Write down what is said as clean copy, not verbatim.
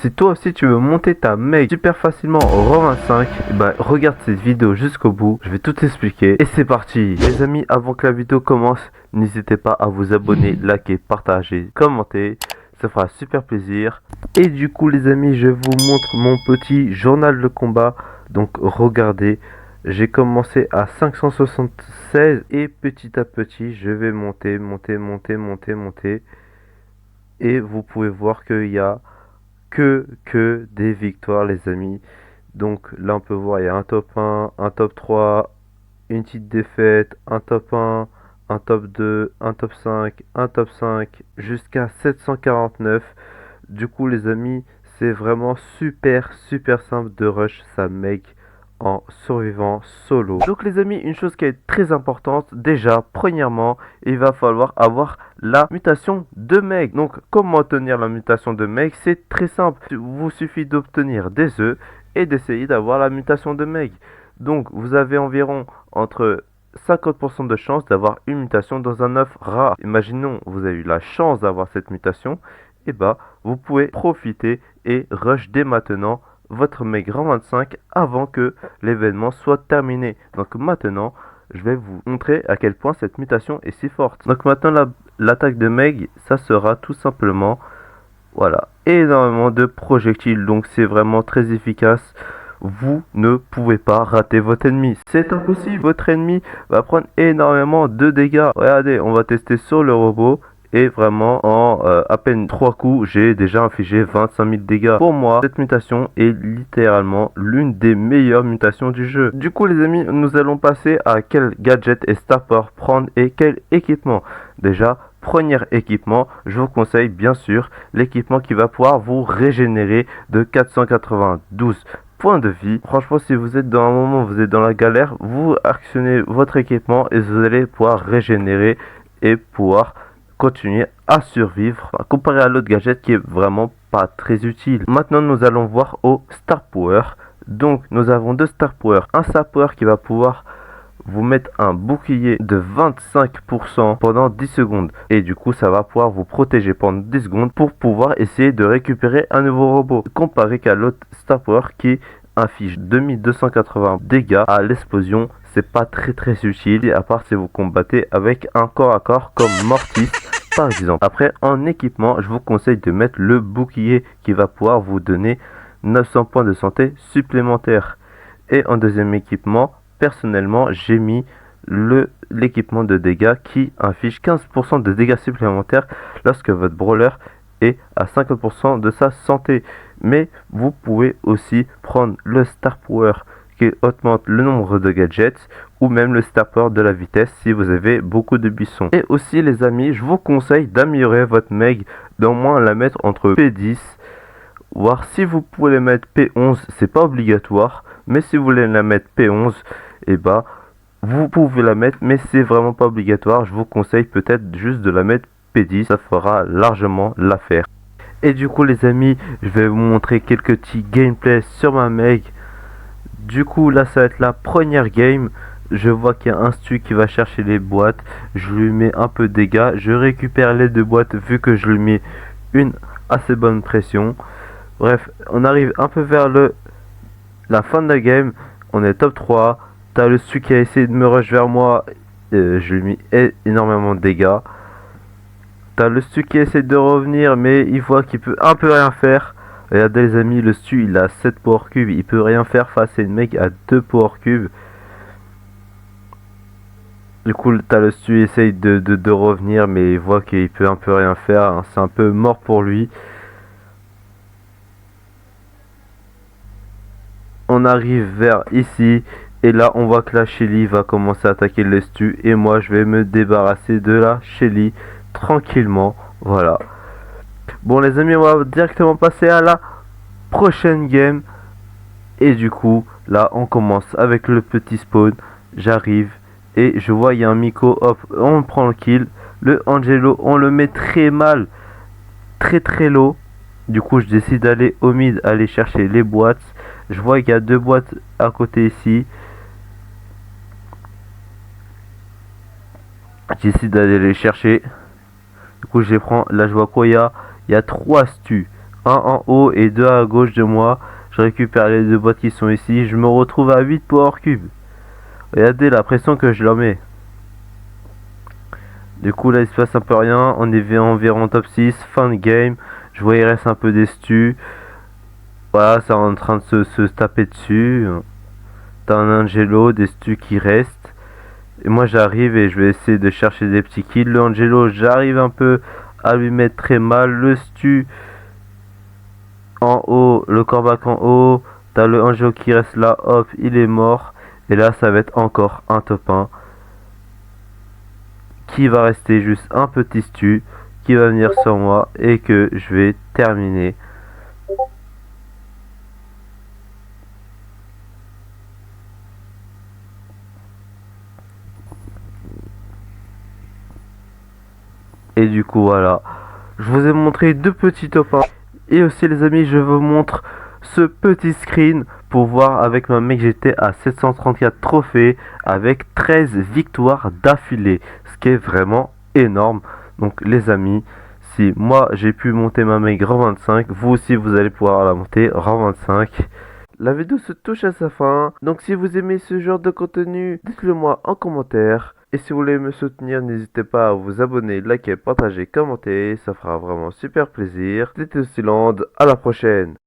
Si toi aussi tu veux monter ta meg super facilement au RAW 25, bah regarde cette vidéo jusqu'au bout, je vais tout expliquer et c'est parti. Les amis, avant que la vidéo commence, n'hésitez pas à vous abonner, liker, partager, commenter, ça fera super plaisir. Et du coup les amis, je vous montre mon petit journal de combat, donc regardez. J'ai commencé à 576 et petit à petit je vais monter. Et vous pouvez voir qu'il y a que des victoires les amis. Donc là on peut voir il y a un top 1, un top 3, une petite défaite, un top 1, un top 2, un top 5, un top 5 jusqu'à 749. Du coup les amis, c'est vraiment super simple de rush sa make en survivant solo. Donc les amis, une chose qui est très importante, déjà, premièrement, il va falloir avoir la mutation de Meg. Donc comment obtenir la mutation de Meg? C'est très simple, il vous suffit d'obtenir des œufs et d'essayer d'avoir la mutation de Meg. Donc vous avez environ entre 50% de chance d'avoir une mutation dans un œuf rare. Imaginons vous avez eu la chance d'avoir cette mutation, et bah vous pouvez profiter et rush dès maintenant votre Meg Grand 25 avant que l'événement soit terminé. Donc maintenant, je vais vous montrer à quel point cette mutation est si forte. Donc maintenant, l'attaque de Meg, ça sera tout simplement, voilà, énormément de projectiles. Donc c'est vraiment très efficace. Vous ne pouvez pas rater votre ennemi. C'est impossible. Votre ennemi va prendre énormément de dégâts. Regardez, on va tester sur le robot. Et vraiment, en à peine 3 coups, j'ai déjà infligé 25 000 dégâts. Pour moi, cette mutation est littéralement l'une des meilleures mutations du jeu. Du coup, les amis, nous allons passer à quel gadget et stopper prendre et quel équipement. Déjà, premier équipement, je vous conseille bien sûr l'équipement qui va pouvoir vous régénérer de 492 points de vie. Franchement, si vous êtes dans un moment, vous êtes dans la galère, vous actionnez votre équipement et vous allez pouvoir régénérer et pouvoir continuer à survivre comparé à l'autre gadget qui est vraiment pas très utile. Maintenant nous allons voir au Star Power. Donc nous avons deux Star Power. Un Star Power qui va pouvoir vous mettre un bouclier de 25% pendant 10 secondes. Et du coup ça va pouvoir vous protéger pendant 10 secondes pour pouvoir essayer de récupérer un nouveau robot. Comparé qu'à l'autre Star Power qui inflige 2280 dégâts à l'explosion. C'est pas très utile à part si vous combattez avec un corps à corps comme Mortis par exemple. Après en équipement, je vous conseille de mettre le bouclier qui va pouvoir vous donner 900 points de santé supplémentaires. Et en deuxième équipement, personnellement j'ai mis l'équipement de dégâts qui inflige 15% de dégâts supplémentaires lorsque votre brawler est à 50% de sa santé. Mais vous pouvez aussi prendre le Star Power qui augmente le nombre de gadgets ou même le Star Power de la vitesse si vous avez beaucoup de buissons. Et aussi les amis, je vous conseille d'améliorer votre Meg, d'au moins la mettre entre P10, voire si vous pouvez la mettre P11, c'est pas obligatoire, mais si vous voulez la mettre P11, et bah vous pouvez la mettre, mais c'est vraiment pas obligatoire. Je vous conseille peut-être juste de la mettre P10, ça fera largement l'affaire. Et du coup les amis, je vais vous montrer quelques petits gameplays sur ma Meg. Du coup là ça va être la première game. Je vois qu'il y a un stu qui va chercher les boîtes. Je lui mets un peu de dégâts. Je récupère les deux boîtes vu que je lui mets une assez bonne pression. Bref, on arrive un peu vers la fin de la game. On est top 3. T'as le stu qui a essayé de me rush vers moi. Je lui mets énormément de dégâts. T'as le stu qui essaie de revenir mais il voit qu'il peut un peu rien faire. Regardez les amis, le stu il a 7 power cubes, il peut rien faire face à une mec à 2 power cubes. Du coup t'as le stu qui essaye de revenir mais il voit qu'il peut un peu rien faire, hein. C'est un peu mort pour lui. On arrive vers ici et là on voit que la Shelly va commencer à attaquer le stu et moi je vais me débarrasser de la Shelly tranquillement. Voilà. Bon les amis, on va directement passer à la prochaine game. Et du coup là on commence avec le petit spawn. J'arrive et je vois il y a un Miko, hop on prend le kill. Le Angelo on le met très mal, très low. Du coup je décide d'aller au mid, aller chercher les boîtes. Je vois qu'il y a deux boîtes à côté ici. J'essaie d'aller les chercher. Du coup je les prends. Là je vois quoi, il y a 3 stus. un en haut et deux à gauche de moi. Je récupère les deux boîtes qui sont ici. Je me retrouve à 8 Power Cube. Regardez la pression que je leur mets. Du coup là il se passe un peu rien. On est environ top 6. Fin de game. Je vois il reste un peu des stus. Voilà, c'est en train de se taper dessus. T'as un Angelo, des stus qui restent. Et moi j'arrive et je vais essayer de chercher des petits kills. Le Angelo, j'arrive un peu à lui mettre très mal. Le stu en haut, le corbac en haut. T'as le Angelo qui reste là, hop, il est mort. Et là ça va être encore un top 1. Qui va rester juste un petit stu qui va venir sur moi et que je vais terminer. Et du coup voilà, je vous ai montré deux petits top 1. Et aussi les amis, je vous montre ce petit screen pour voir avec ma mec j'étais à 734 trophées avec 13 victoires d'affilée. Ce qui est vraiment énorme. Donc les amis, si moi j'ai pu monter ma mec rang 25, vous aussi vous allez pouvoir la monter rang 25. La vidéo se touche à sa fin, donc si vous aimez ce genre de contenu, dites-le moi en commentaire. Et si vous voulez me soutenir, n'hésitez pas à vous abonner, liker, partager, commenter, ça fera vraiment super plaisir. C'était Styland, à la prochaine.